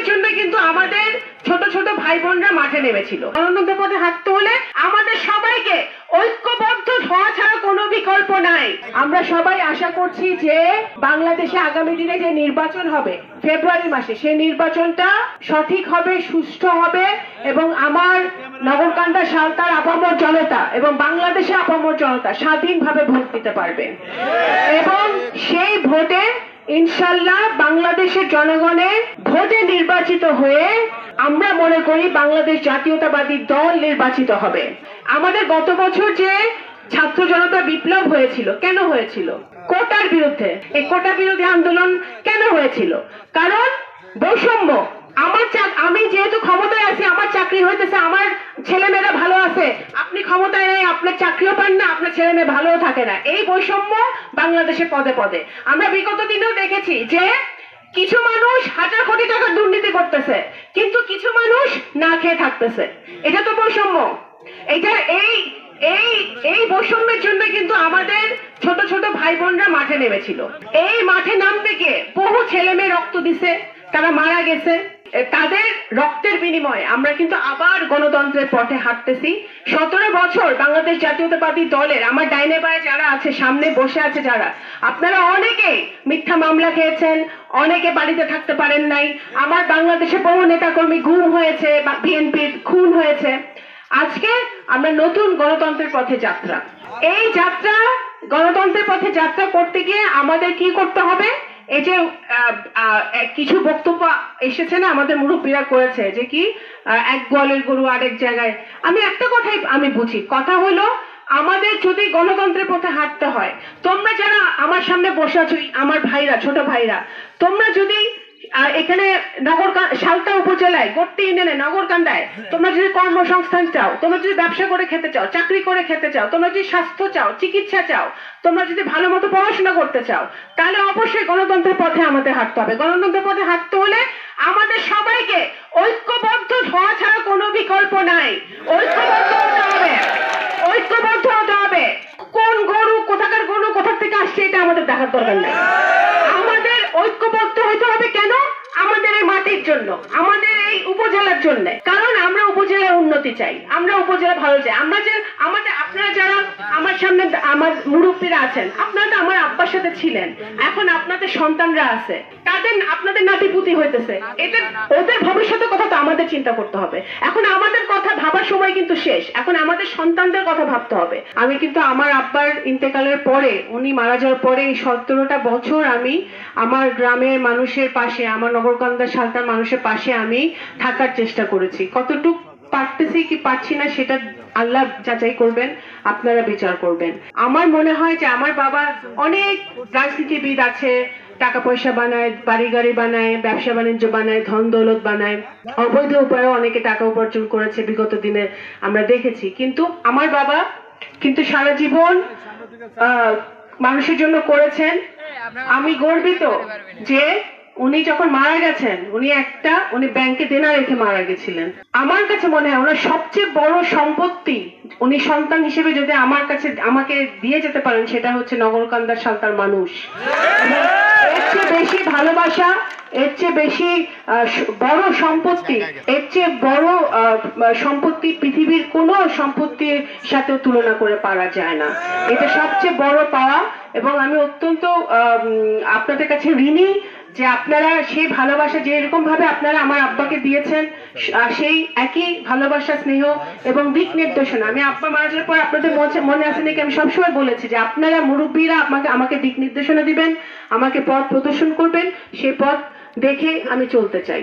বৈষম্যের জন্য কিন্তু আমাদের ছোট ছোট ভাই বোনরা মাঠে নেমেছিল। গণতন্ত্রের পথে হাঁটতে হলে আমাদের সবাইকে ঐক্যবদ্ধ হওয়া ছাড়া কোনো বিকল্প নাই। আমরা সবাই আশা করছি যে বাংলাদেশে আগামী দিনে যে নির্বাচন হবে ফেব্রুয়ারি মাসে, সেই নির্বাচনটা সঠিক হবে, সুষ্ঠু হবে এবং আমার নগরকান্দা সাঁওতাল আপামর জনতা এবং বাংলাদেশে আপামর জনতা স্বাধীনভাবে ভোট দিতে পারবে এবং সেই ভোটে ইনশাল্লাহ বাংলাদেশের জনগণের ভোটে নির্বাচিত হয়ে আমরা মনে করি বাংলাদেশ জাতীয়তাবাদী দল নির্বাচিত হবে। আমাদের গত বছর যে ছাত্র জনতা বিপ্লব হয়েছিল, কেন হয়েছিল? কোটার বিরুদ্ধে। এই কোটা বিরোধী আন্দোলন কেন হয়েছিল? কারণ বৈষম্য। আমি যেহেতু ক্ষমতায় আছি, আমার চাকরি হইতেছে, আমার ছেলেমেয়েরা ভালো আছে, আপনি ক্ষমতায় নেই, আপনার চাকরিও পান না, আপনার ছেলে মেয়ে ভালো থাকে না। এই বৈষম্য বাংলাদেশে পদে পদে। আমরা বিগত দিনেও দেখেছি যে কিছু মানুষ হাজার কোটি টাকা দুর্নীতি করতেছে, কিন্তু কিছু মানুষ না খেয়ে থাকতেছে। এটা তো বৈষম্য। এটা এই বৈষম্যের জন্য কিন্তু আমাদের ছোট ছোট ভাই বোনরা মাঠে নেমেছিল। এই মাঠে নামতে গিয়ে বহু ছেলে মেয়ে রক্ত দিছে, তারা মারা গেছে। তাদের রক্তের বিনিময়ে আমরা কিন্তু আবার গণতন্ত্রের পথে হাঁটতেছি। 17 বছর বাংলাদেশ জাতীয়তাবাদী দলের আমার ডাইনে বায়ে যারা আছে, সামনে বসে আছে যারা, আপনারা অনেকে মিথ্যা মামলা খেয়েছেন, অনেকে বাড়িতে থাকতে পারেন নাই। আমার বাংলাদেশে বহু নেতাকর্মী গুম হয়েছে, বিএনপির খুন হয়েছে। আজকে আমরা নতুন গণতন্ত্রের পথে যাত্রা। এই যাত্রা, গণতন্ত্রের পথে যাত্রা করতে গিয়ে আমাদের কি করতে হবে? এই যে কিছু বক্তব্য এসেছে না, আমাদের মুরব্বীরা করেছে যে কি এক গোয়ালের গরু আরেক জায়গায়। আমি একটা কথাই আমি বুঝি, কথা হলো আমাদের যদি গণতন্ত্রের পথে হাঁটতে হয়, তোমরা যারা আমার সামনে বসে আছো, আমার ভাইরা, ছোট ভাইরা, তোমরা যদি এখানে সাঁওতাল উপজেলায় গড়তি ইউনিয়নে নগরকান্দায় তোমরা যদি কর্মসংস্থান চাও, তোমরা যদি ব্যবসা করে খেতে চাও, চাকরি করে খেতে চাও, তোমরা যদি স্বাস্থ্য চাও, চিকিৎসা চাও, তোমরা যদি ভালো মতো পড়াশোনা করতে চাও, তাহলে অবশ্যই গণতন্ত্রের পথে আমাদের হাঁটতে হবে। গণতন্ত্রের পথে হাঁটতে হলে আমাদের সবাইকে ঐক্যবদ্ধ হওয়া ছাড়া কোনো বিকল্প নাই। ঐক্যবদ্ধ হতে হবে, ঐক্যবদ্ধ হতে হবে। কোন গরু, কোথাকার গরু কোথা থেকে আসছে এটা আমাদের দেখার দরকার নাই। আমাদের ঐক্যবদ্ধ হইতে হবে। কেন? আমাদের এই মাটির জন্য, আমাদের এই উপজেলার জন্য। কারণ আমরা উপজেলার উন্নতি চাই, আমরা উপজেলা ভালো চাই। আপনারা যারা আমার সামনে আমার মুরব্বীরা আছেন, আপনারা তো আমার আব্বার সাথে ছিলেন, এখন আপনাদের সন্তানরা আছে, আপনাদের নাতিপুতি হইতেছে, এটা ওদের ভবিষ্যতের কথা তো আমাদের চিন্তা করতে হবে। এখন আমাদের কথা ভাবার সময় কিন্তু শেষ, এখন আমাদের সন্তানদের কথা ভাবতে হবে। আমি কিন্তু আমার আব্বার ইন্তেকালের পরে, উনি মারা যাওয়ার পরে এই 17টা বছর আমি আমার গ্রামের মানুষের পাশে, আমার নগরকান্দা সাঁওতাল মানুষের পাশে আমি থাকার চেষ্টা করেছি। কতটুকু পারতেছি কি পারছি না সেটা আল্লাহ যাচাই করবেন, আপনারা বিচার করবেন। আমার মনে হয় যে আমার বাবা অনেক রাজনীতিবিদ আছে, টাকা পয়সা বানায়, বাড়ি গাড়ি বানায়, ব্যবসা বাণিজ্য বানায়, ধন দৌলত বানায়, অবৈধ উপায়ে অনেকে টাকা উপার্জন করেছে বিগত দিনে আমরা দেখেছি। কিন্তু আমার বাবা কিন্তু সারা জীবন মানুষের জন্য করেছেন। আমি গর্বিত যে উনি যখন মারা গেছেন, উনি ব্যাংকে দেনা রেখে মারা গেছিলেন। আমার কাছে মনে হয় ওনার সবচেয়ে বড় সম্পত্তি উনি সন্তান হিসেবে যদি আমাকে দিয়ে যেতে পারেন, সেটা হচ্ছে নগরকান্দার সাঁওতাল মানুষ। এর চেয়ে বেশি ভালোবাসা, এর চেয়ে বেশি বড় সম্পত্তি, এর চেয়ে বড় সম্পত্তি পৃথিবীর কোনো সম্পত্তির সাথে তুলনা করে পারা যায় না। এটা সবচেয়ে বড় পাওয়া এবং আমি অত্যন্ত আপনাদের কাছে ঋণী যে আপনারা সেই ভালোবাসা, যে এরকম ভাবে আপনারা আমার আব্বাকে দিয়েছেন, সেই একই ভালোবাসা, স্নেহ এবং দিক নির্দেশনা। আমি আব্বা মারা যাওয়ার পর আপনাদের মনে আছে নাকি, আমি সবসময় বলেছি যে আপনারা মুরব্বীরা আমাকে দিক নির্দেশনা দিবেন, আমাকে পথ প্রদর্শন করবেন, সেই পথ দেখে আমি চলতে চাই।